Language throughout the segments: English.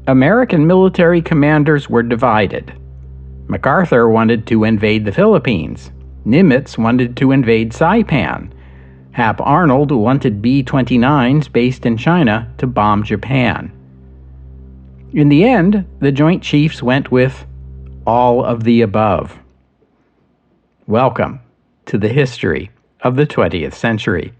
American military commanders were divided. MacArthur wanted to invade the Philippines. Nimitz wanted to invade Saipan. Hap Arnold wanted B-29s based in China to bomb Japan. In the end, the Joint Chiefs went with all of the above. Welcome to the history of the 20th century.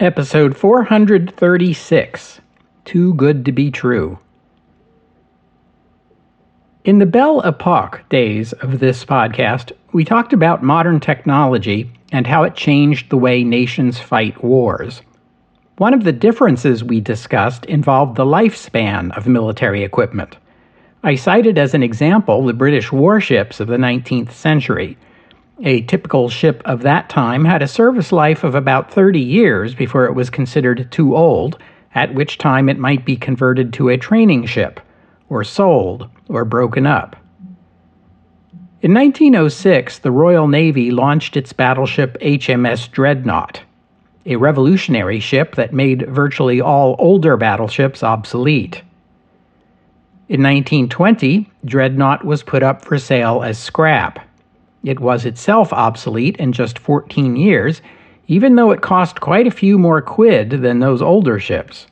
Episode 436, Too Good to Be True. In the Belle Epoque days of this podcast, we talked about modern technology and how it changed the way nations fight wars. One of the differences we discussed involved the lifespan of military equipment. I cited as an example the British warships of the 19th century. A typical ship of that time had a service life of about 30 years before it was considered too old, at which time it might be converted to a training ship, or sold, or broken up. In 1906, the Royal Navy launched its battleship HMS Dreadnought, a revolutionary ship that made virtually all older battleships obsolete. In 1920, Dreadnought was put up for sale as scrap. It was itself obsolete in just 14 years, even though it cost quite a few more quid than those older ships.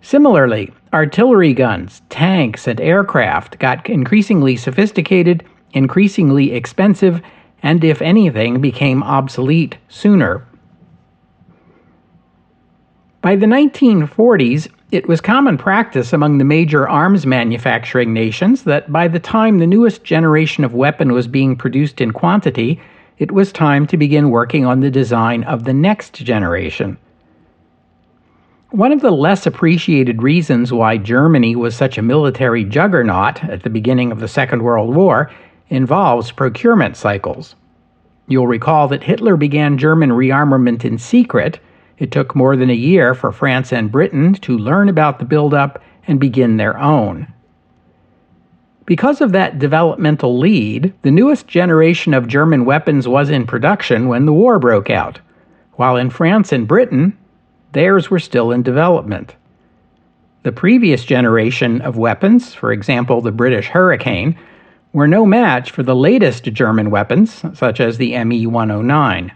Similarly, artillery guns, tanks, and aircraft got increasingly sophisticated, increasingly expensive, and if anything, became obsolete sooner. By the 1940s, it was common practice among the major arms manufacturing nations that by the time the newest generation of weapon was being produced in quantity, it was time to begin working on the design of the next generation. One of the less appreciated reasons why Germany was such a military juggernaut at the beginning of the Second World War involves procurement cycles. You'll recall that Hitler began German rearmament in secret. It took more than a year for France and Britain to learn about the buildup and begin their own. Because of that developmental lead, the newest generation of German weapons was in production when the war broke out, while in France and Britain, theirs were still in development. The previous generation of weapons, for example the British Hurricane, were no match for the latest German weapons, such as the Me-109.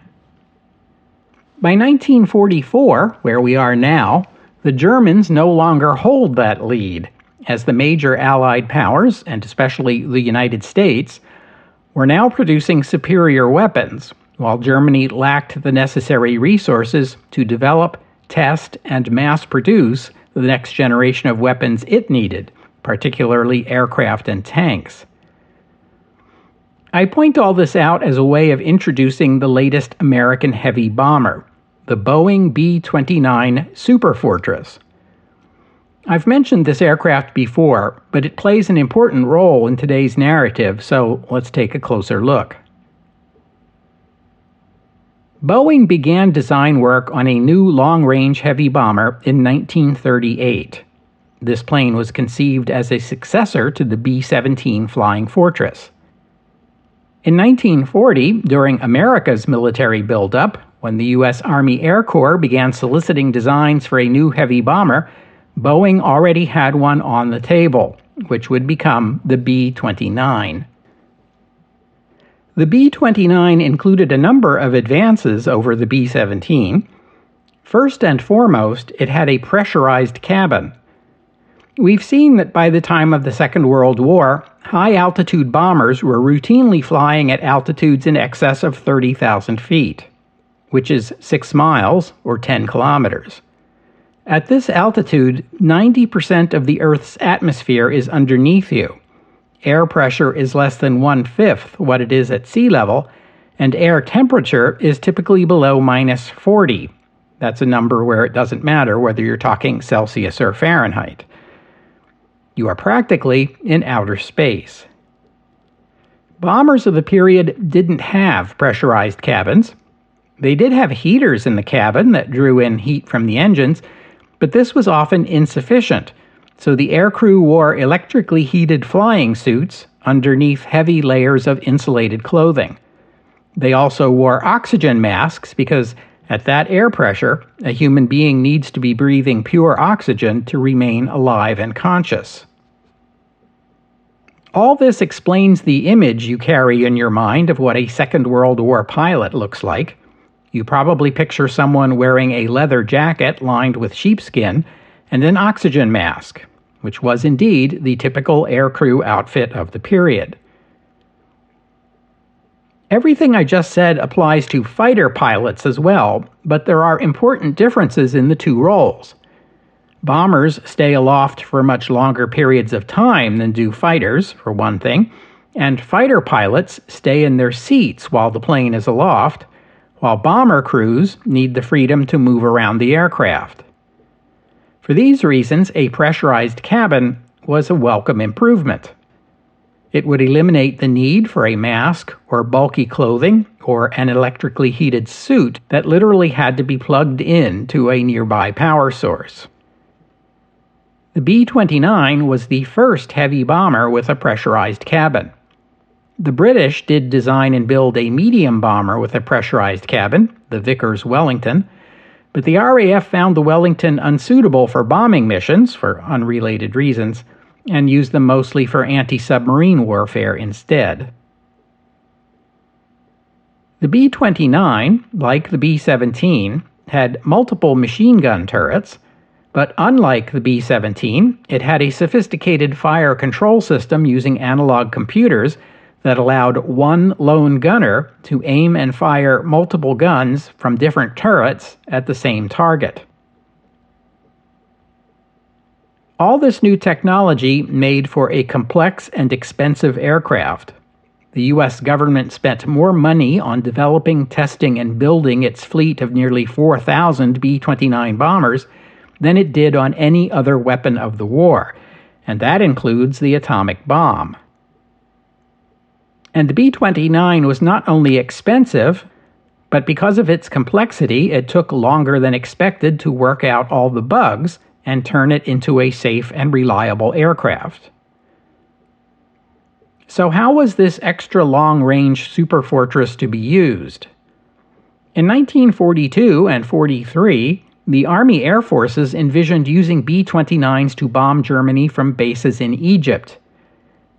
By 1944, where we are now, the Germans no longer hold that lead, as the major Allied powers, and especially the United States, were now producing superior weapons, while Germany lacked the necessary resources to develop, test, and mass-produce the next generation of weapons it needed, particularly aircraft and tanks. I point all this out as a way of introducing the latest American heavy bomber, the Boeing B-29 Superfortress. I've mentioned this aircraft before, but it plays an important role in today's narrative, so let's take a closer look. Boeing began design work on a new long-range heavy bomber in 1938. This plane was conceived as a successor to the B-17 Flying Fortress. In 1940, during America's military buildup, when the U.S. Army Air Corps began soliciting designs for a new heavy bomber, Boeing already had one on the table, which would become the B-29. The B-29 included a number of advances over the B-17. First and foremost, it had a pressurized cabin. We've seen that by the time of the Second World War, high-altitude bombers were routinely flying at altitudes in excess of 30,000 feet, which is 6 miles or 10 kilometers. At this altitude, 90% of the Earth's atmosphere is underneath you. Air pressure is less than 1/5 what it is at sea level, and air temperature is typically below -40. That's a number where it doesn't matter whether you're talking Celsius or Fahrenheit. You are practically in outer space. Bombers of the period didn't have pressurized cabins. They did have heaters in the cabin that drew in heat from the engines, but this was often insufficient, so the aircrew wore electrically heated flying suits underneath heavy layers of insulated clothing. They also wore oxygen masks because at that air pressure, a human being needs to be breathing pure oxygen to remain alive and conscious. All this explains the image you carry in your mind of what a Second World War pilot looks like. You probably picture someone wearing a leather jacket lined with sheepskin and an oxygen mask, which was indeed the typical aircrew outfit of the period. Everything I just said applies to fighter pilots as well, but there are important differences in the two roles. Bombers stay aloft for much longer periods of time than do fighters, for one thing, and fighter pilots stay in their seats while the plane is aloft, while bomber crews need the freedom to move around the aircraft. For these reasons, a pressurized cabin was a welcome improvement. It would eliminate the need for a mask or bulky clothing or an electrically heated suit that literally had to be plugged in to a nearby power source. The B-29 was the first heavy bomber with a pressurized cabin. The British did design and build a medium bomber with a pressurized cabin, the Vickers Wellington, but the RAF found the Wellington unsuitable for bombing missions for unrelated reasons, and used them mostly for anti-submarine warfare instead. The B-29, like the B-17, had multiple machine gun turrets, but unlike the B-17, it had a sophisticated fire control system using analog computers that allowed one lone gunner to aim and fire multiple guns from different turrets at the same target. All this new technology made for a complex and expensive aircraft. The U.S. government spent more money on developing, testing, and building its fleet of nearly 4,000 B-29 bombers than it did on any other weapon of the war, and that includes the atomic bomb. And the B-29 was not only expensive, but because of its complexity, it took longer than expected to work out all the bugs and turn it into a safe and reliable aircraft. So how was this extra long-range superfortress to be used? In 1942 and 43, the Army Air Forces envisioned using B-29s to bomb Germany from bases in Egypt.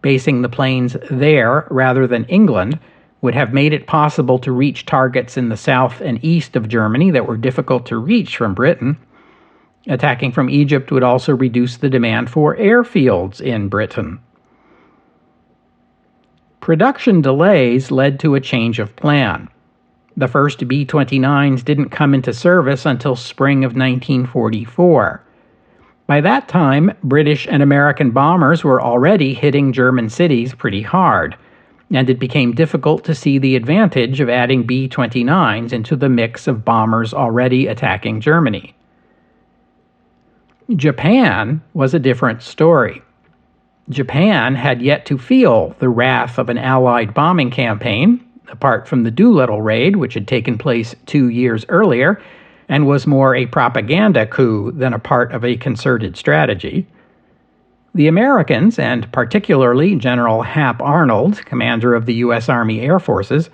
Basing the planes there rather than England would have made it possible to reach targets in the south and east of Germany that were difficult to reach from Britain. Attacking from Egypt would also reduce the demand for airfields in Britain. Production delays led to a change of plan. The first B-29s didn't come into service until spring of 1944. By that time, British and American bombers were already hitting German cities pretty hard, and it became difficult to see the advantage of adding B-29s into the mix of bombers already attacking Germany. Japan was a different story. Japan had yet to feel the wrath of an Allied bombing campaign, apart from the Doolittle raid, which had taken place 2 years earlier, and was more a propaganda coup than a part of a concerted strategy. The Americans, and particularly General Hap Arnold, commander of the U.S. Army Air Forces,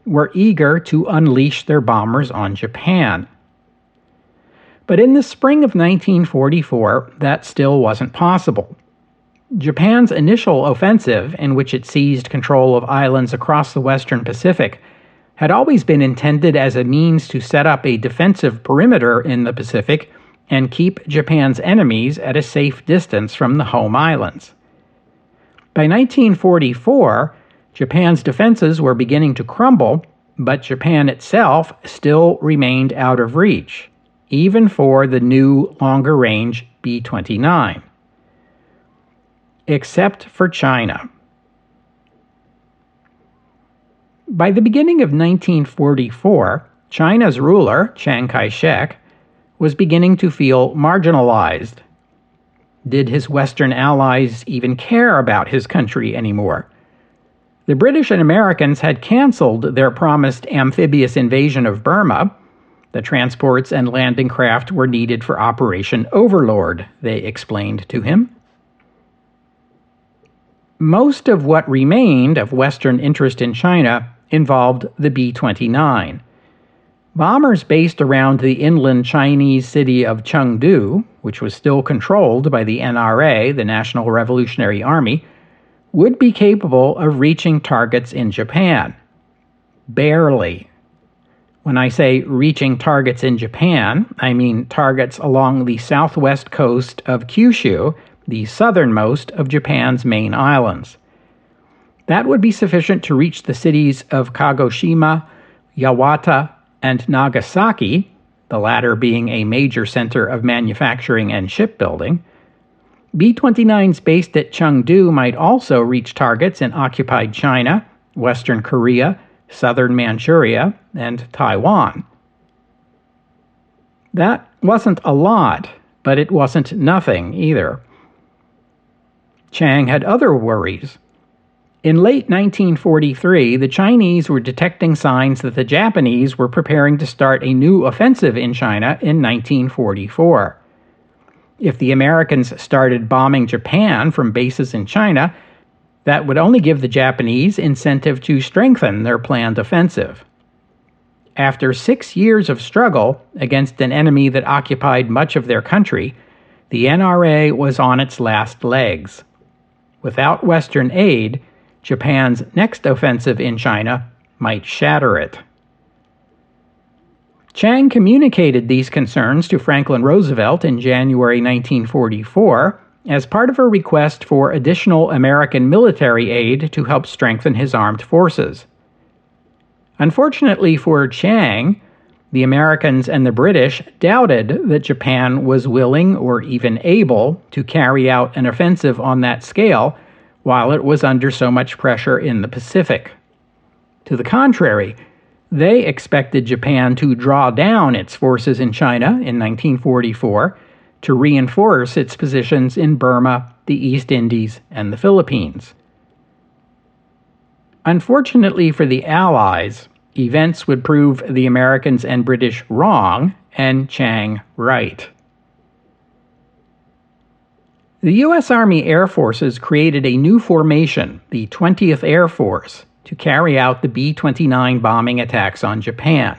were eager to unleash their bombers on Japan. But in the spring of 1944, that still wasn't possible. Japan's initial offensive, in which it seized control of islands across the Western Pacific, had always been intended as a means to set up a defensive perimeter in the Pacific and keep Japan's enemies at a safe distance from the home islands. By 1944, Japan's defenses were beginning to crumble, but Japan itself still remained out of reach, even for the new, longer-range B-29. Except for China. By the beginning of 1944, China's ruler, Chiang Kai-shek, was beginning to feel marginalized. Did his Western allies even care about his country anymore? The British and Americans had canceled their promised amphibious invasion of Burma. The transports and landing craft were needed for Operation Overlord, they explained to him. Most of what remained of Western interest in China involved the B-29. Bombers based around the inland Chinese city of Chengdu, which was still controlled by the NRA, the National Revolutionary Army, would be capable of reaching targets in Japan. Barely. When I say reaching targets in Japan, I mean targets along the southwest coast of Kyushu, the southernmost of Japan's main islands. That would be sufficient to reach the cities of Kagoshima, Yawata, and Nagasaki, the latter being a major center of manufacturing and shipbuilding. B-29s based at Chengdu might also reach targets in occupied China, Western Korea, southern Manchuria, and Taiwan. That wasn't a lot, but it wasn't nothing either. Chiang had other worries. In late 1943, the Chinese were detecting signs that the Japanese were preparing to start a new offensive in China in 1944. If the Americans started bombing Japan from bases in China, that would only give the Japanese incentive to strengthen their planned offensive. After 6 years of struggle against an enemy that occupied much of their country, the NRA was on its last legs. Without Western aid, Japan's next offensive in China might shatter it. Chiang communicated these concerns to Franklin Roosevelt in January 1944 as part of a request for additional American military aid to help strengthen his armed forces. Unfortunately for Chiang, the Americans and the British doubted that Japan was willing or even able to carry out an offensive on that scale while it was under so much pressure in the Pacific. To the contrary, they expected Japan to draw down its forces in China in 1944 to reinforce its positions in Burma, the East Indies, and the Philippines. Unfortunately for the Allies, events would prove the Americans and British wrong and Chiang right. The U.S. Army Air Forces created a new formation, the 20th Air Force, to carry out the B-29 bombing attacks on Japan.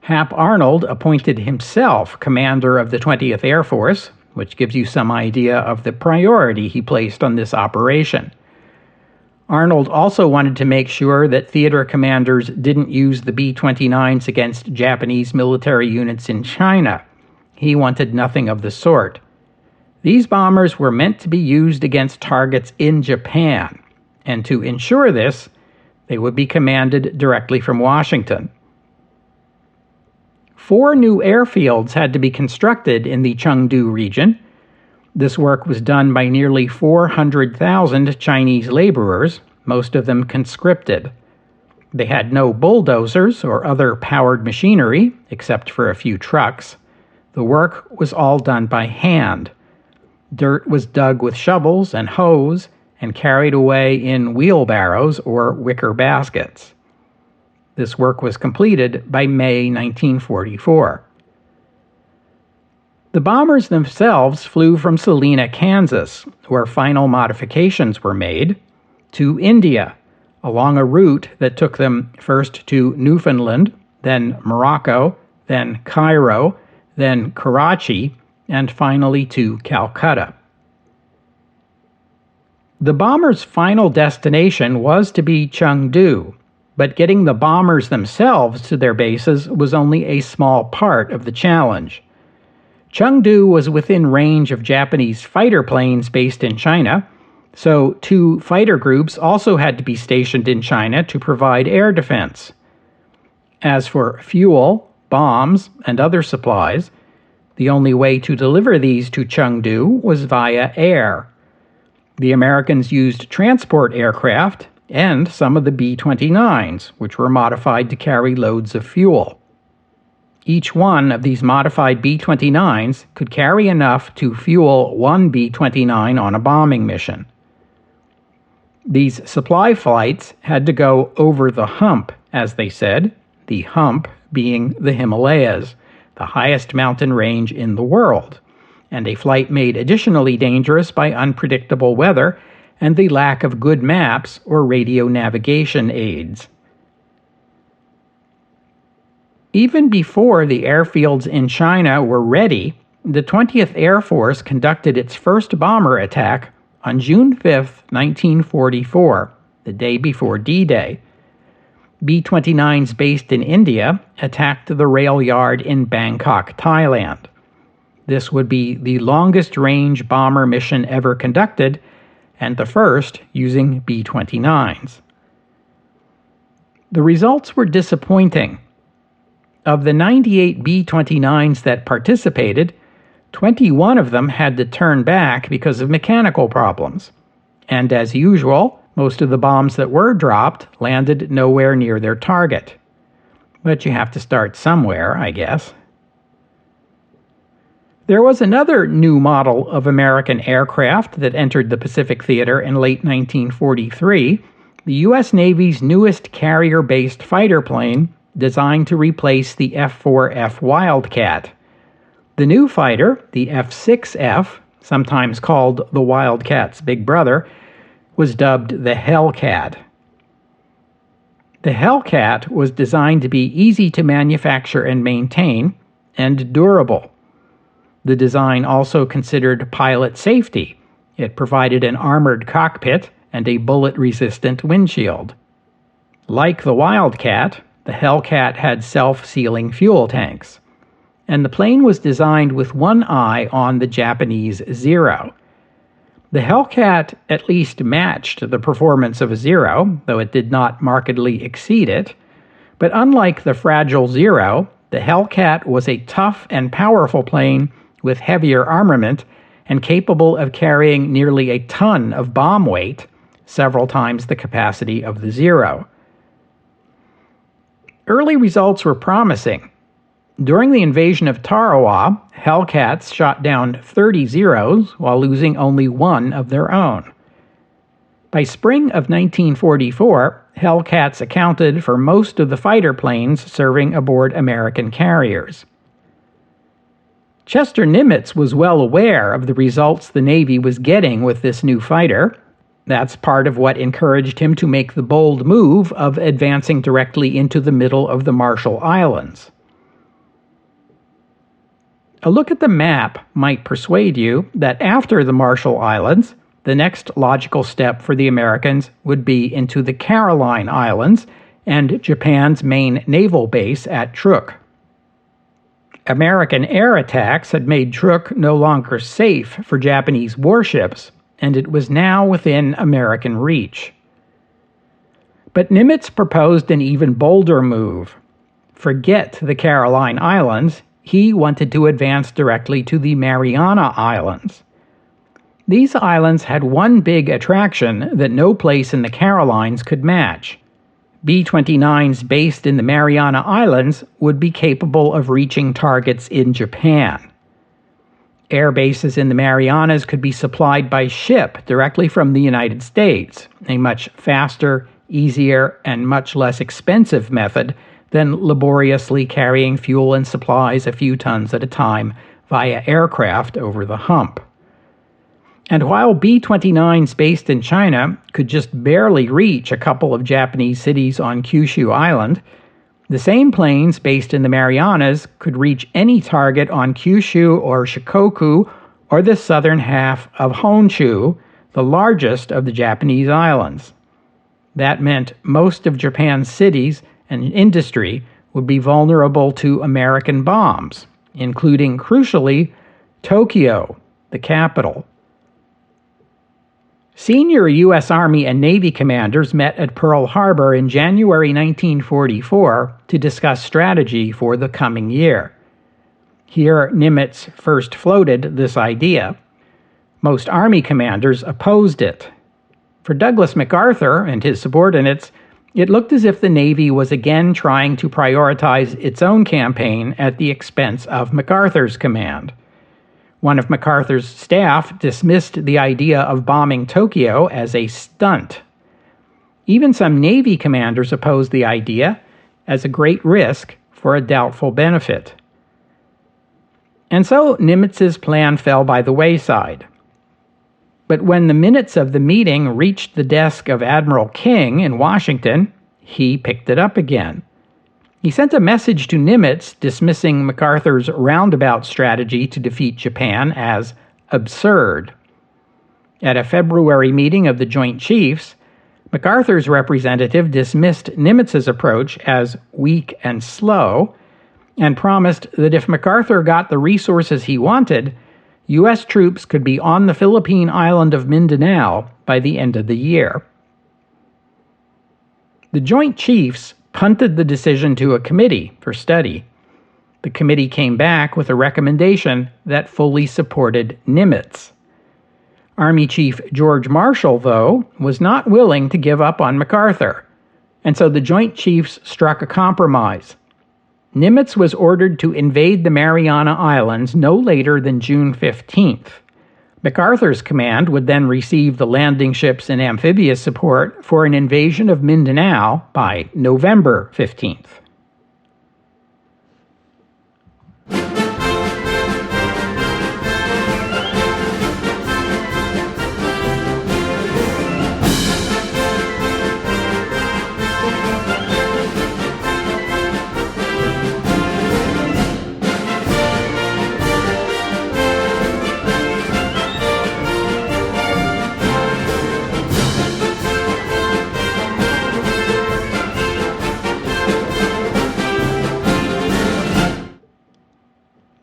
Hap Arnold appointed himself commander of the 20th Air Force, which gives you some idea of the priority he placed on this operation. Arnold also wanted to make sure that theater commanders didn't use the B-29s against Japanese military units in China. He wanted nothing of the sort. These bombers were meant to be used against targets in Japan, and to ensure this, they would be commanded directly from Washington. 4 new airfields had to be constructed in the Chengdu region. This work was done by nearly 400,000 Chinese laborers, most of them conscripted. They had no bulldozers or other powered machinery, except for a few trucks. The work was all done by hand. Dirt was dug with shovels and hoes and carried away in wheelbarrows or wicker baskets. This work was completed by May 1944. The bombers themselves flew from Salina, Kansas, where final modifications were made, to India, along a route that took them first to Newfoundland, then Morocco, then Cairo, then Karachi, and finally to Calcutta. The bombers' final destination was to be Chengdu, but getting the bombers themselves to their bases was only a small part of the challenge. Chengdu was within range of Japanese fighter planes based in China, so 2 fighter groups also had to be stationed in China to provide air defense. As for fuel, bombs, and other supplies, the only way to deliver these to Chengdu was via air. The Americans used transport aircraft and some of the B-29s, which were modified to carry loads of fuel. Each one of these modified B-29s could carry enough to fuel one B-29 on a bombing mission. These supply flights had to go over the hump, as they said, the hump being the Himalayas, the highest mountain range in the world, and a flight made additionally dangerous by unpredictable weather and the lack of good maps or radio navigation aids. Even before the airfields in China were ready, the 20th Air Force conducted its first bomber attack on June 5, 1944, the day before D-Day. B-29s based in India attacked the rail yard in Bangkok, Thailand. This would be the longest-range bomber mission ever conducted, and the first using B-29s. The results were disappointing. Of the 98 B-29s that participated, 21 of them had to turn back because of mechanical problems. And as usual, most of the bombs that were dropped landed nowhere near their target. But you have to start somewhere, I guess. There was another new model of American aircraft that entered the Pacific Theater in late 1943, the U.S. Navy's newest carrier-based fighter plane designed to replace the F-4F Wildcat. The new fighter, the F-6F, sometimes called the Wildcat's big brother, was dubbed the Hellcat. The Hellcat was designed to be easy to manufacture and maintain, and durable. The design also considered pilot safety. It provided an armored cockpit and a bullet-resistant windshield. Like the Wildcat, the Hellcat had self-sealing fuel tanks, and the plane was designed with one eye on the Japanese Zero. The Hellcat at least matched the performance of a Zero, though it did not markedly exceed it. But unlike the fragile Zero, the Hellcat was a tough and powerful plane with heavier armament and capable of carrying nearly a ton of bomb weight, several times the capacity of the Zero. Early results were promising. During the invasion of Tarawa, Hellcats shot down 30 Zeros while losing only one of their own. By spring of 1944, Hellcats accounted for most of the fighter planes serving aboard American carriers. Chester Nimitz was well aware of the results the Navy was getting with this new fighter. That's part of what encouraged him to make the bold move of advancing directly into the middle of the Marshall Islands. A look at the map might persuade you that after the Marshall Islands, the next logical step for the Americans would be into the Caroline Islands and Japan's main naval base at Truk. American air attacks had made Truk no longer safe for Japanese warships, and it was now within American reach. But Nimitz proposed an even bolder move. Forget the Caroline Islands, he wanted to advance directly to the Mariana Islands. These islands had one big attraction that no place in the Carolines could match. B-29s based in the Mariana Islands would be capable of reaching targets in Japan. Air bases in the Marianas could be supplied by ship directly from the United States, a much faster, easier, and much less expensive method than laboriously carrying fuel and supplies a few tons at a time via aircraft over the hump. And while B-29s based in China could just barely reach a couple of Japanese cities on Kyushu Island, the same planes based in the Marianas could reach any target on Kyushu or Shikoku or the southern half of Honshu, the largest of the Japanese islands. That meant most of Japan's cities and industry would be vulnerable to American bombs, including, crucially, Tokyo, the capital. Senior U.S. Army and Navy commanders met at Pearl Harbor in January 1944 to discuss strategy for the coming year. Here, Nimitz first floated this idea. Most Army commanders opposed it. For Douglas MacArthur and his subordinates, It looked as if the Navy was again trying to prioritize its own campaign at the expense of MacArthur's command. One of MacArthur's staff dismissed the idea of bombing Tokyo as a stunt. Even some Navy commanders opposed the idea as a great risk for a doubtful benefit. And so Nimitz's plan fell by the wayside. But when the minutes of the meeting reached the desk of Admiral King in Washington, he picked it up again. He sent a message to Nimitz dismissing MacArthur's roundabout strategy to defeat Japan as absurd. At a February meeting of the Joint Chiefs, MacArthur's representative dismissed Nimitz's approach as weak and slow, and promised that if MacArthur got the resources he wanted, U.S. troops could be on the Philippine island of Mindanao by the end of the year. The Joint Chiefs punted the decision to a committee for study. The committee came back with a recommendation that fully supported Nimitz. Army Chief George Marshall, though, was not willing to give up on MacArthur, and so the Joint Chiefs struck a compromise. Nimitz was ordered to invade the Mariana Islands no later than June 15th. MacArthur's command would then receive the landing ships and amphibious support for an invasion of Mindanao by November 15th.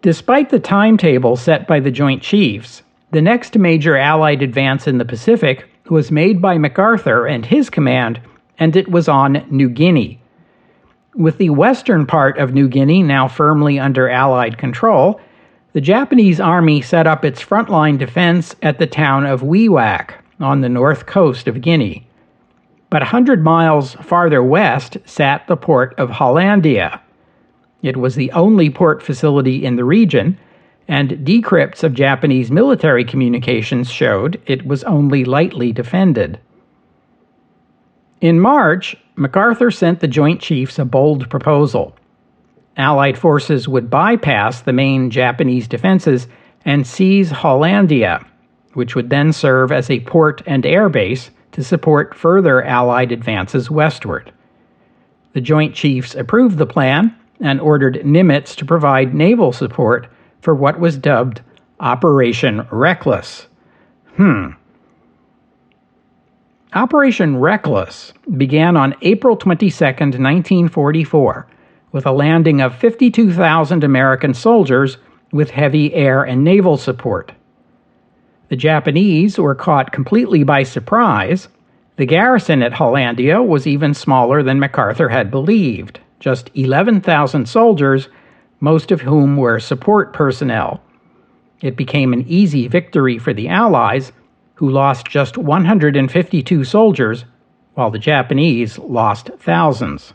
Despite the timetable set by the Joint Chiefs, the next major Allied advance in the Pacific was made by MacArthur and his command, and it was on New Guinea. With the western part of New Guinea now firmly under Allied control, the Japanese army set up its frontline defense at the town of Wewak on the north coast of Guinea. But 100 miles farther west sat the port of Hollandia. It was the only port facility in the region, and decrypts of Japanese military communications showed it was only lightly defended. In March, MacArthur sent the Joint Chiefs a bold proposal. Allied forces would bypass the main Japanese defenses and seize Hollandia, which would then serve as a port and air base to support further Allied advances westward. The Joint Chiefs approved the plan and ordered Nimitz to provide naval support for what was dubbed Operation Reckless. Operation Reckless began on April 22, 1944, with a landing of 52,000 American soldiers with heavy air and naval support. The Japanese were caught completely by surprise. The garrison at Hollandia was even smaller than MacArthur had believed. Just 11,000 soldiers, most of whom were support personnel. It became an easy victory for the Allies, who lost just 152 soldiers, while the Japanese lost thousands.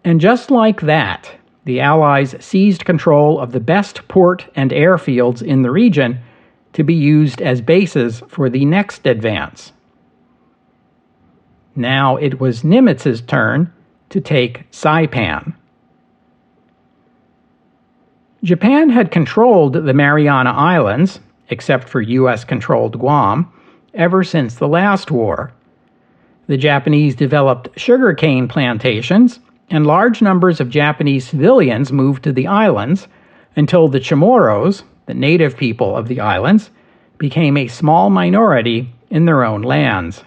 And just like that, the Allies seized control of the best port and airfields in the region to be used as bases for the next advance. Now it was Nimitz's turn to take Saipan. Japan had controlled the Mariana Islands, except for U.S.-controlled Guam, ever since the last war. The Japanese developed sugarcane plantations, and large numbers of Japanese civilians moved to the islands until the Chamorros, the native people of the islands, became a small minority in their own lands.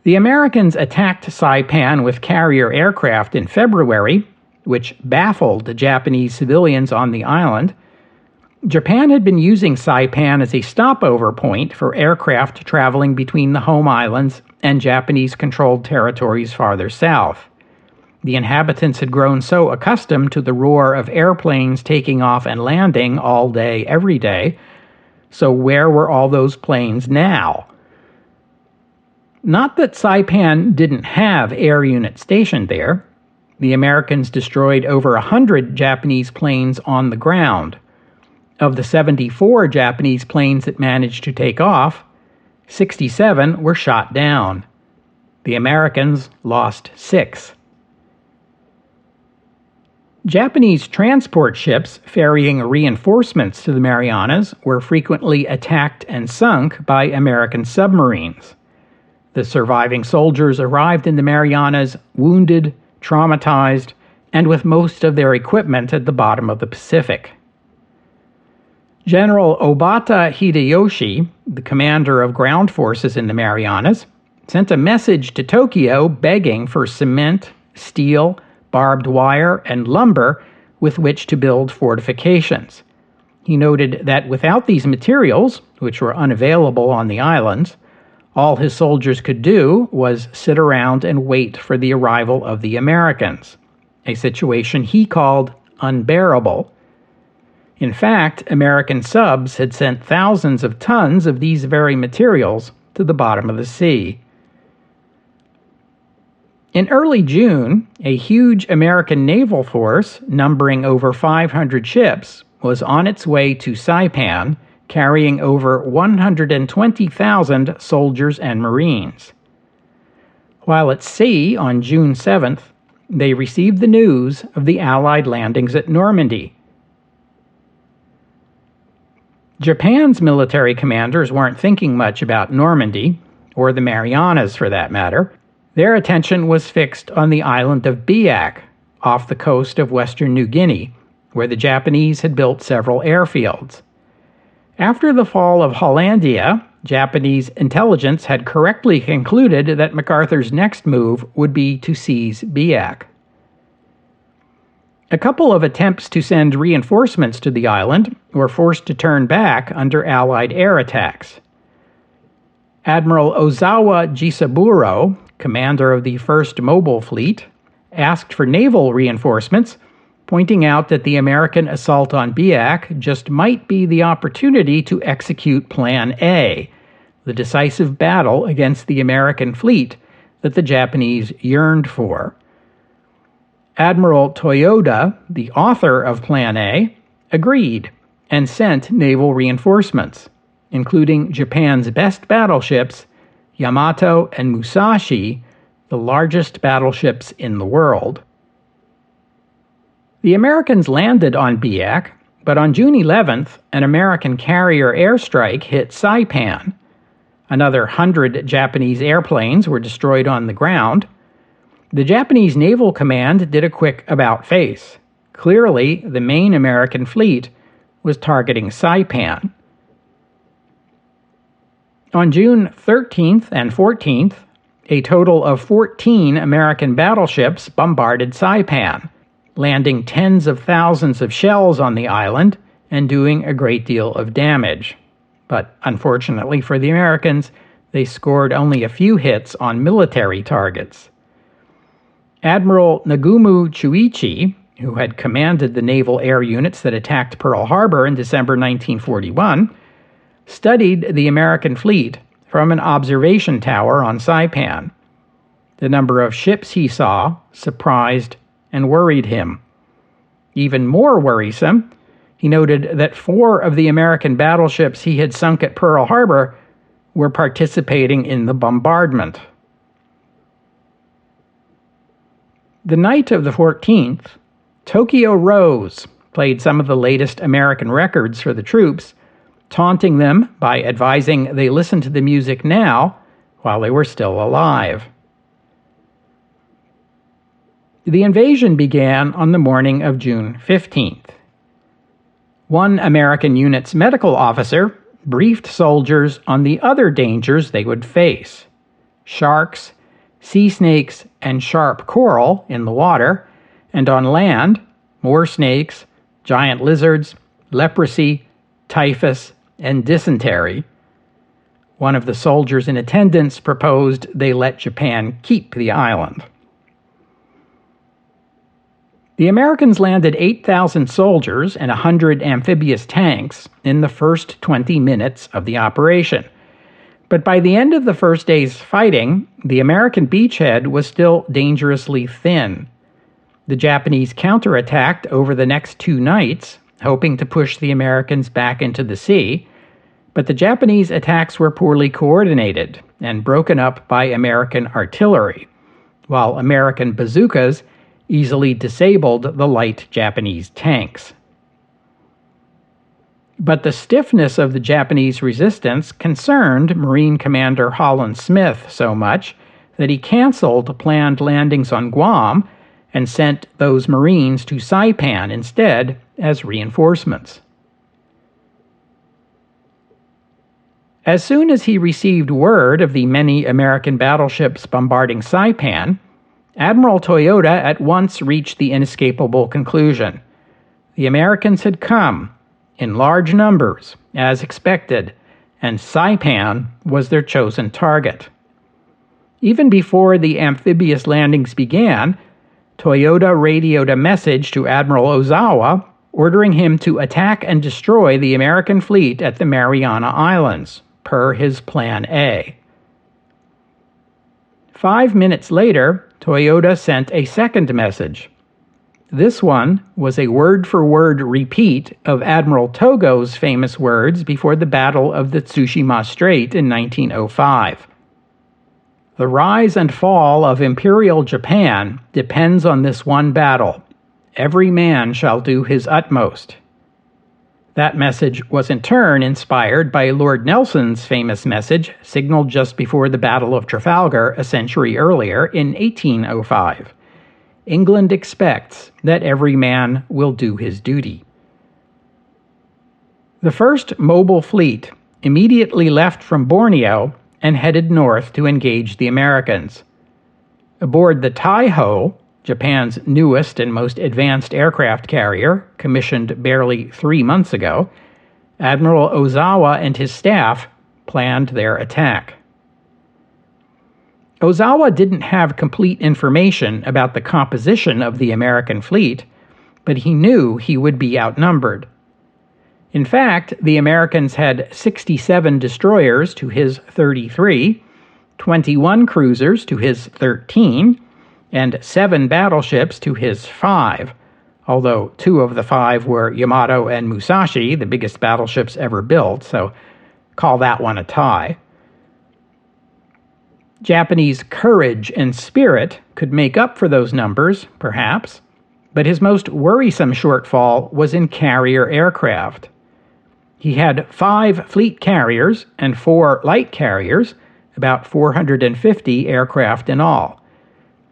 The Americans attacked Saipan with carrier aircraft in February, which baffled the Japanese civilians on the island. Japan had been using Saipan as a stopover point for aircraft traveling between the home islands and Japanese-controlled territories farther south. The inhabitants had grown so accustomed to the roar of airplanes taking off and landing all day, every day. So where were all those planes now? Not that Saipan didn't have air units stationed there. The Americans destroyed over 100 Japanese planes on the ground. Of the 74 Japanese planes that managed to take off, 67 were shot down. The Americans lost 6. Japanese transport ships ferrying reinforcements to the Marianas were frequently attacked and sunk by American submarines. The surviving soldiers arrived in the Marianas wounded, traumatized, and with most of their equipment at the bottom of the Pacific. General Obata Hideyoshi, the commander of ground forces in the Marianas, sent a message to Tokyo begging for cement, steel, barbed wire, and lumber with which to build fortifications. He noted that without these materials, which were unavailable on the islands, all his soldiers could do was sit around and wait for the arrival of the Americans, a situation he called unbearable. In fact, American subs had sent thousands of tons of these very materials to the bottom of the sea. In early June, a huge American naval force, numbering over 500 ships, was on its way to Saipan, carrying over 120,000 soldiers and Marines. While at sea on June 7th, they received the news of the Allied landings at Normandy. Japan's military commanders weren't thinking much about Normandy, or the Marianas for that matter. Their attention was fixed on the island of Biak, off the coast of western New Guinea, where the Japanese had built several airfields. After the fall of Hollandia, Japanese intelligence had correctly concluded that MacArthur's next move would be to seize Biak. A couple of attempts to send reinforcements to the island were forced to turn back under Allied air attacks. Admiral Ozawa Jisaburo, commander of the 1st Mobile Fleet, asked for naval reinforcements, pointing out that the American assault on Biak just might be the opportunity to execute Plan A, the decisive battle against the American fleet that the Japanese yearned for. Admiral Toyoda, the author of Plan A, agreed and sent naval reinforcements, including Japan's best battleships, Yamato and Musashi, the largest battleships in the world. The Americans landed on Biak, but on June 11th, an American carrier airstrike hit Saipan. Another 100 Japanese airplanes were destroyed on the ground. The Japanese Naval Command did a quick about-face. Clearly, the main American fleet was targeting Saipan. On June 13th and 14th, a total of 14 American battleships bombarded Saipan, landing tens of thousands of shells on the island and doing a great deal of damage. But unfortunately for the Americans, they scored only a few hits on military targets. Admiral Nagumo Chuichi, who had commanded the naval air units that attacked Pearl Harbor in December 1941, studied the American fleet from an observation tower on Saipan. The number of ships he saw surprised and worried him. Even more worrisome, he noted that 4 of the American battleships he had sunk at Pearl Harbor were participating in the bombardment. The night of the 14th, Tokyo Rose played some of the latest American records for the troops, taunting them by advising they listen to the music now while they were still alive. The invasion began on the morning of June 15th. One American unit's medical officer briefed soldiers on the other dangers they would face: sharks, sea snakes, and sharp coral in the water, and on land, more snakes, giant lizards, leprosy, typhus, and dysentery. One of the soldiers in attendance proposed they let Japan keep the island. The Americans landed 8,000 soldiers and 100 amphibious tanks in the first 20 minutes of the operation. But by the end of the first day's fighting, the American beachhead was still dangerously thin. The Japanese counterattacked over the next 2 nights, hoping to push the Americans back into the sea, but the Japanese attacks were poorly coordinated and broken up by American artillery, while American bazookas easily disabled the light Japanese tanks. But the stiffness of the Japanese resistance concerned Marine Commander Holland Smith so much that he canceled planned landings on Guam and sent those Marines to Saipan instead as reinforcements. As soon as he received word of the many American battleships bombarding Saipan, Admiral Toyota at once reached the inescapable conclusion. The Americans had come, in large numbers, as expected, and Saipan was their chosen target. Even before the amphibious landings began, Toyota radioed a message to Admiral Ozawa ordering him to attack and destroy the American fleet at the Mariana Islands, per his Plan A. 5 minutes later, Toyota sent a second message. This one was a word-for-word repeat of Admiral Togo's famous words before the Battle of the Tsushima Strait in 1905. The rise and fall of Imperial Japan depends on this one battle. Every man shall do his utmost. That message was in turn inspired by Lord Nelson's famous message signaled just before the Battle of Trafalgar a century earlier in 1805. England expects that every man will do his duty. The first mobile fleet immediately left from Borneo and headed north to engage the Americans. Aboard the Taiho, Japan's newest and most advanced aircraft carrier, commissioned barely 3 months ago, Admiral Ozawa and his staff planned their attack. Ozawa didn't have complete information about the composition of the American fleet, but he knew he would be outnumbered. In fact, the Americans had 67 destroyers to his 33, 21 cruisers to his 13, and 7 battleships to his 5, although 2 of the 5 were Yamato and Musashi, the biggest battleships ever built, so call that one a tie. Japanese courage and spirit could make up for those numbers, perhaps, but his most worrisome shortfall was in carrier aircraft. He had 5 fleet carriers and 4 light carriers, about 450 aircraft in all.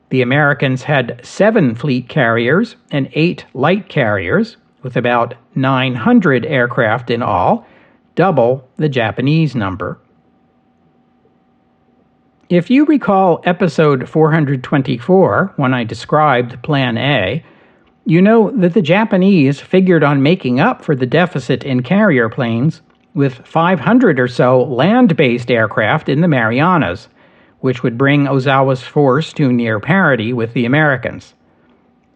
The Americans had 7 fleet carriers and 8 light carriers, with about 900 aircraft in all, double the Japanese number. If you recall episode 424, when I described Plan A, you know that the Japanese figured on making up for the deficit in carrier planes with 500 or so land-based aircraft in the Marianas, which would bring Ozawa's force to near parity with the Americans.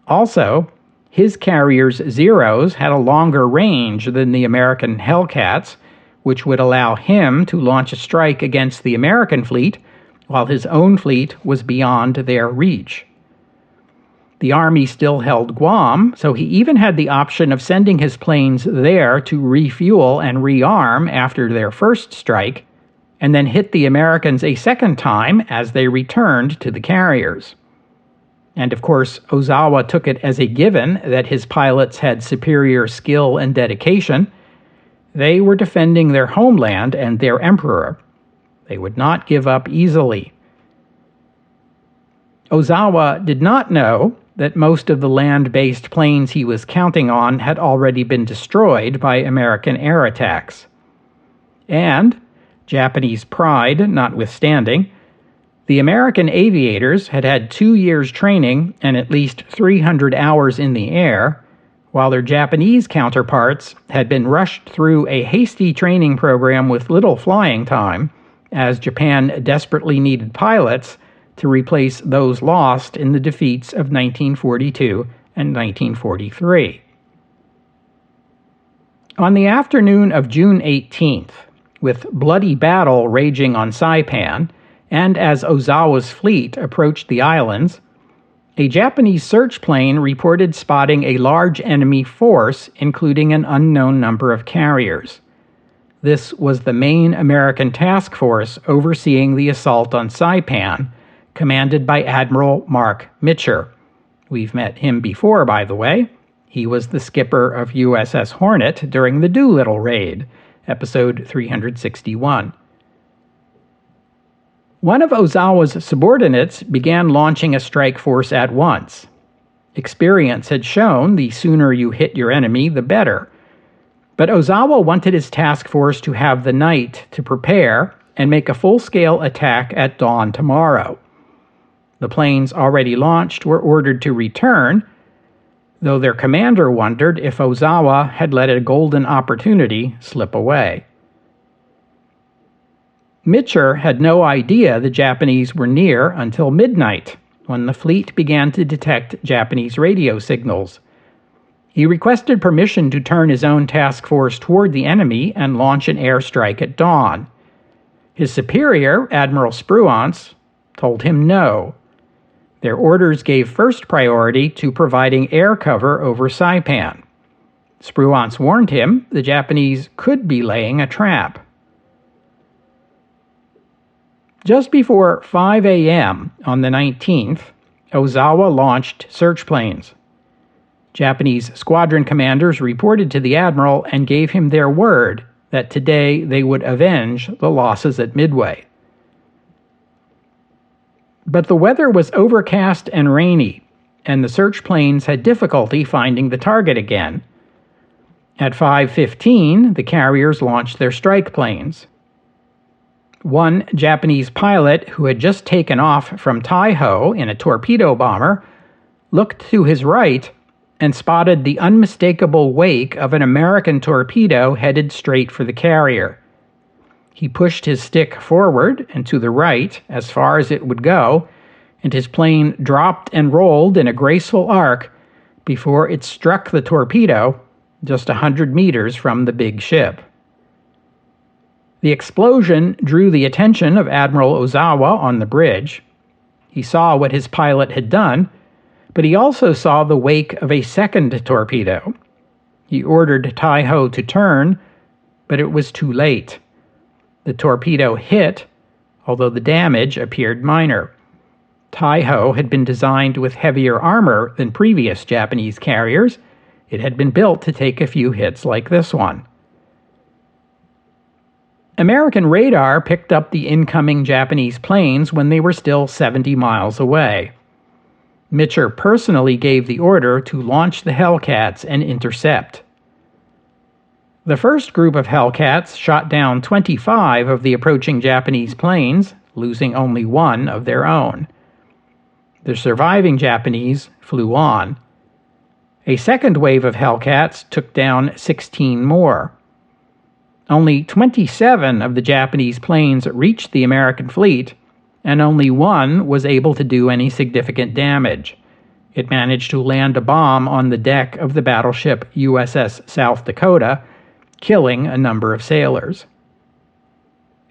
Also, his carriers' Zeros had a longer range than the American Hellcats, which would allow him to launch a strike against the American fleet while his own fleet was beyond their reach. The Army still held Guam, so he even had the option of sending his planes there to refuel and rearm after their first strike, and then hit the Americans a second time as they returned to the carriers. And of course, Ozawa took it as a given that his pilots had superior skill and dedication. They were defending their homeland and their emperor. They would not give up easily. Ozawa did not know that most of the land-based planes he was counting on had already been destroyed by American air attacks. And, Japanese pride notwithstanding, the American aviators had had 2 years training and at least 300 hours in the air, while their Japanese counterparts had been rushed through a hasty training program with little flying time, as Japan desperately needed pilots to replace those lost in the defeats of 1942 and 1943. On the afternoon of June 18th, With bloody battle raging on Saipan, and as Ozawa's fleet approached the islands, a Japanese search plane reported spotting a large enemy force, including an unknown number of carriers. This was the main American task force overseeing the assault on Saipan, commanded by Admiral Mark Mitcher. We've met him before, by the way. He was the skipper of USS Hornet during the Doolittle raid, episode 361. One of Ozawa's subordinates began launching a strike force at once. Experience had shown the sooner you hit your enemy, the better. But Ozawa wanted his task force to have the night to prepare and make a full-scale attack at dawn tomorrow. The planes already launched were ordered to return, though their commander wondered if Ozawa had let a golden opportunity slip away. Mitcher had no idea the Japanese were near until midnight, when the fleet began to detect Japanese radio signals. He requested permission to turn his own task force toward the enemy and launch an airstrike at dawn. His superior, Admiral Spruance, told him no. Their orders gave first priority to providing air cover over Saipan. Spruance warned him the Japanese could be laying a trap. Just before 5 a.m. on the 19th, Ozawa launched search planes. Japanese squadron commanders reported to the admiral and gave him their word that today they would avenge the losses at Midway. But the weather was overcast and rainy, and the search planes had difficulty finding the target again. At 5:15, the carriers launched their strike planes. One Japanese pilot who had just taken off from Taiho in a torpedo bomber looked to his right and spotted the unmistakable wake of an American torpedo headed straight for the carrier. He pushed his stick forward and to the right as far as it would go, and his plane dropped and rolled in a graceful arc before it struck the torpedo just 100 meters from the big ship. The explosion drew the attention of Admiral Ozawa on the bridge. He saw what his pilot had done, but he also saw the wake of a second torpedo. He ordered Taiho to turn, but it was too late. The torpedo hit, although the damage appeared minor. Taiho had been designed with heavier armor than previous Japanese carriers. It had been built to take a few hits like this one. American radar picked up the incoming Japanese planes when they were still 70 miles away. Mitcher personally gave the order to launch the Hellcats and intercept. The first group of Hellcats shot down 25 of the approaching Japanese planes, losing only one of their own. The surviving Japanese flew on. A second wave of Hellcats took down 16 more. Only 27 of the Japanese planes reached the American fleet, and only one was able to do any significant damage. It managed to land a bomb on the deck of the battleship USS South Dakota, killing a number of sailors.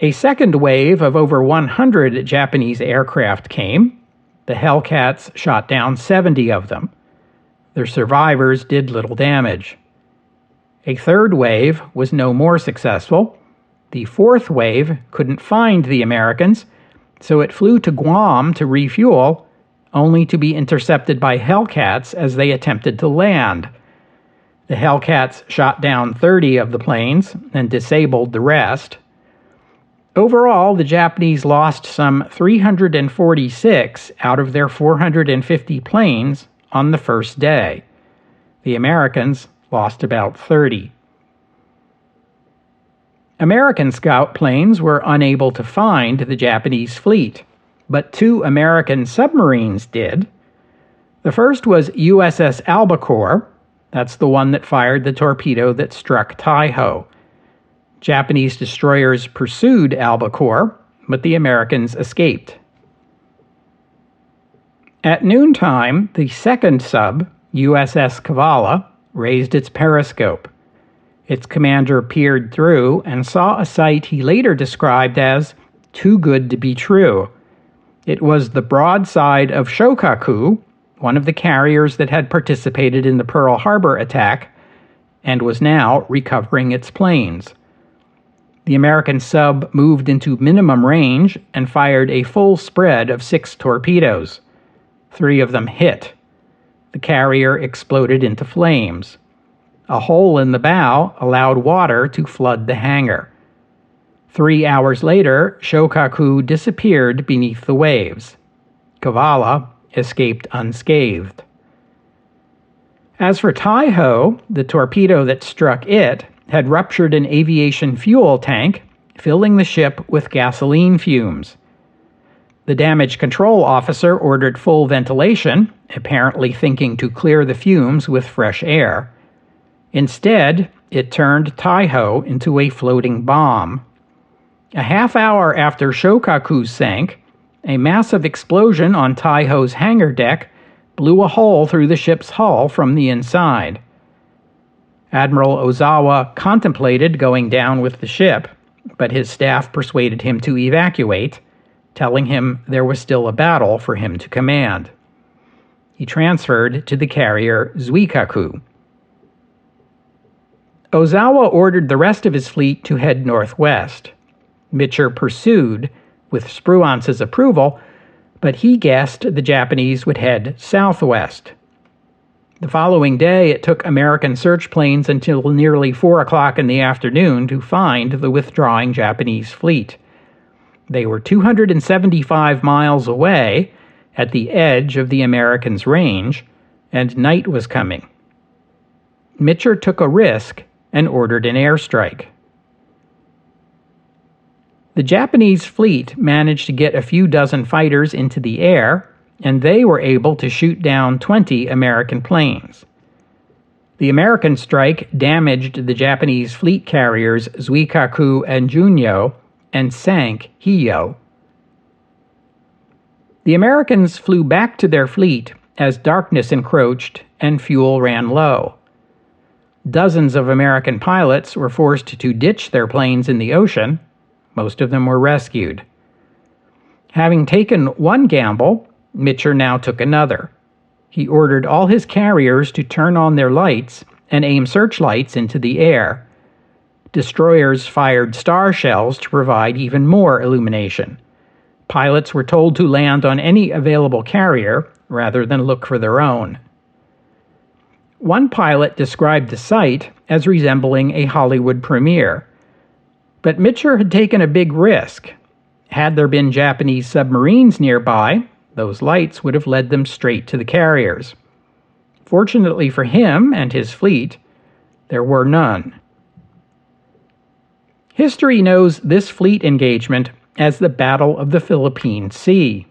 A second wave of over 100 Japanese aircraft came. The Hellcats shot down 70 of them. Their survivors did little damage. A third wave was no more successful. The fourth wave couldn't find the Americans, so it flew to Guam to refuel, only to be intercepted by Hellcats as they attempted to land. The Hellcats shot down 30 of the planes and disabled the rest. Overall, the Japanese lost some 346 out of their 450 planes on the first day. The Americans lost about 30. American scout planes were unable to find the Japanese fleet, but 2 American submarines did. The first was USS Albacore. That's the one that fired the torpedo that struck Taiho. Japanese destroyers pursued Albacore, but the Americans escaped. At noontime, the second sub, USS Kavala, raised its periscope. Its commander peered through and saw a sight he later described as too good to be true. It was the broadside of Shokaku, one of the carriers that had participated in the Pearl Harbor attack and was now recovering its planes. The American sub moved into minimum range and fired a full spread of 6 torpedoes. 3 of them hit. The carrier exploded into flames. A hole in the bow allowed water to flood the hangar. 3 hours later, Shokaku disappeared beneath the waves. Kavala escaped unscathed. As for Taiho, the torpedo that struck it had ruptured an aviation fuel tank, filling the ship with gasoline fumes. The damage control officer ordered full ventilation, apparently thinking to clear the fumes with fresh air. Instead, it turned Taiho into a floating bomb. A half hour after Shokaku sank, a massive explosion on Taiho's hangar deck blew a hole through the ship's hull from the inside. Admiral Ozawa contemplated going down with the ship, but his staff persuaded him to evacuate, telling him there was still a battle for him to command. He transferred to the carrier Zuikaku. Ozawa ordered the rest of his fleet to head northwest. Mitscher pursued, with Spruance's approval, but he guessed the Japanese would head southwest. The following day, it took American search planes until nearly 4 o'clock in the afternoon to find the withdrawing Japanese fleet. They were 275 miles away, at the edge of the Americans' range, and night was coming. Mitscher took a risk and ordered an airstrike. The Japanese fleet managed to get a few dozen fighters into the air, and they were able to shoot down 20 American planes. The American strike damaged the Japanese fleet carriers Zuikaku and Junyo and sank Hiyo. The Americans flew back to their fleet as darkness encroached and fuel ran low. Dozens of American pilots were forced to ditch their planes in the ocean. Most of them were rescued. Having taken one gamble, Mitscher now took another. He ordered all his carriers to turn on their lights and aim searchlights into the air. Destroyers fired star shells to provide even more illumination. Pilots were told to land on any available carrier rather than look for their own. One pilot described the sight as resembling a Hollywood premiere. But Mitscher had taken a big risk. Had there been Japanese submarines nearby, those lights would have led them straight to the carriers. Fortunately for him and his fleet, there were none. History knows this fleet engagement as the Battle of the Philippine Sea.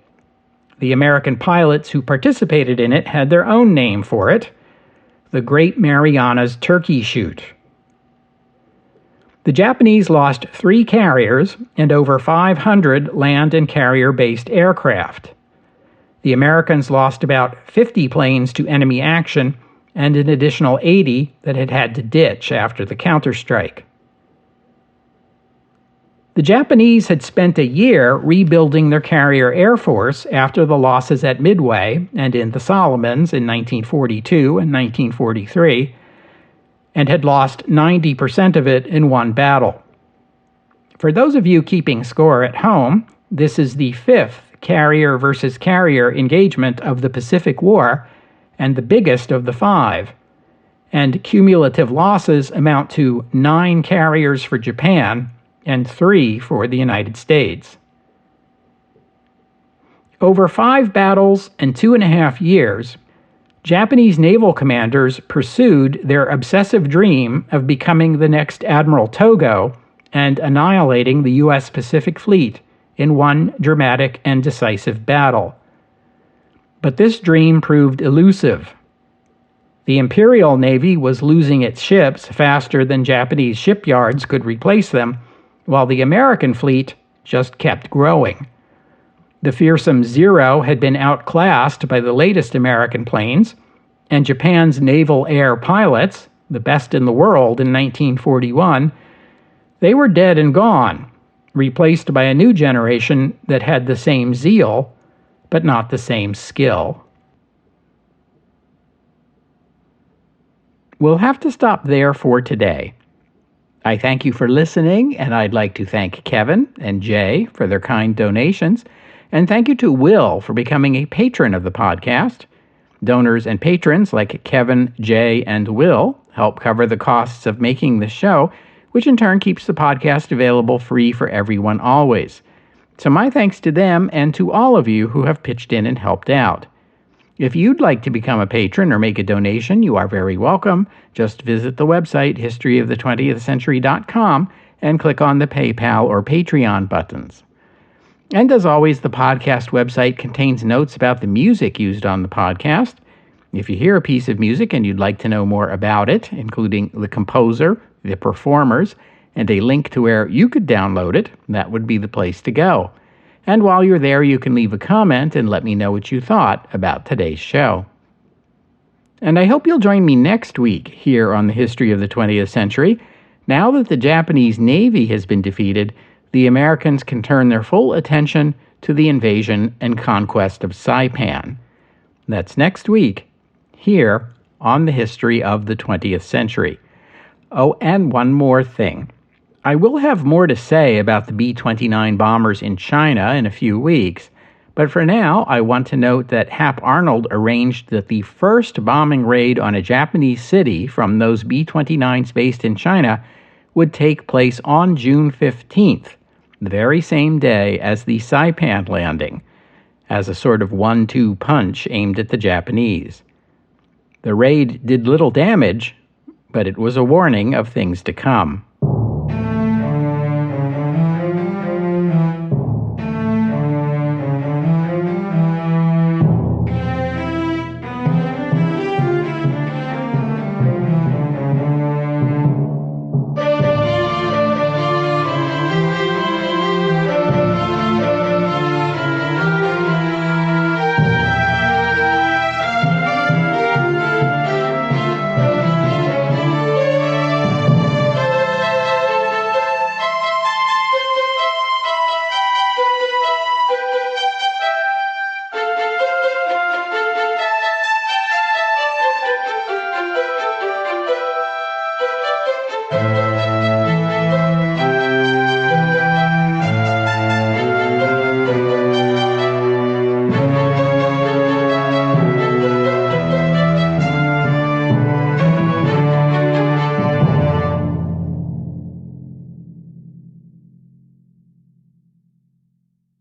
The American pilots who participated in it had their own name for it, the Great Marianas Turkey Shoot. The Japanese lost 3 carriers and over 500 land and carrier-based aircraft. The Americans lost about 50 planes to enemy action and an additional 80 that had to ditch after the counterstrike. The Japanese had spent a year rebuilding their carrier air force after the losses at Midway and in the Solomons in 1942 and 1943, and had lost 90% of it in one battle. For those of you keeping score at home, this is the 5th carrier versus carrier engagement of the Pacific War and the biggest of the 5, and cumulative losses amount to 9 carriers for Japan and 3 for the United States. Over 5 battles and 2.5 years, Japanese naval commanders pursued their obsessive dream of becoming the next Admiral Togo and annihilating the U.S. Pacific Fleet in one dramatic and decisive battle. But this dream proved elusive. The Imperial Navy was losing its ships faster than Japanese shipyards could replace them, while the American fleet just kept growing. The fearsome Zero had been outclassed by the latest American planes, and Japan's naval air pilots, the best in the world in 1941, they were dead and gone, replaced by a new generation that had the same zeal, but not the same skill. We'll have to stop there for today. I thank you for listening, and I'd like to thank Kevin and Jay for their kind donations, and thank you to Will for becoming a patron of the podcast. Donors and patrons like Kevin, Jay, and Will help cover the costs of making the show, which in turn keeps the podcast available free for everyone always. So my thanks to them and to all of you who have pitched in and helped out. If you'd like to become a patron or make a donation, you are very welcome. Just visit the website historyofthe20thcentury.com and click on the PayPal or Patreon buttons. And as always, the podcast website contains notes about the music used on the podcast. If you hear a piece of music and you'd like to know more about it, including the composer, the performers, and a link to where you could download it, that would be the place to go. And while you're there, you can leave a comment and let me know what you thought about today's show. And I hope you'll join me next week here on the History of the 20th Century. Now that the Japanese Navy has been defeated, the Americans can turn their full attention to the invasion and conquest of Saipan. That's next week, here on the History of the 20th Century. Oh, and one more thing. I will have more to say about the B-29 bombers in China in a few weeks, but for now, I want to note that Hap Arnold arranged that the first bombing raid on a Japanese city from those B-29s based in China would take place on June 15th, the very same day as the Saipan landing, as a sort of 1-2 punch aimed at the Japanese. The raid did little damage, but it was a warning of things to come.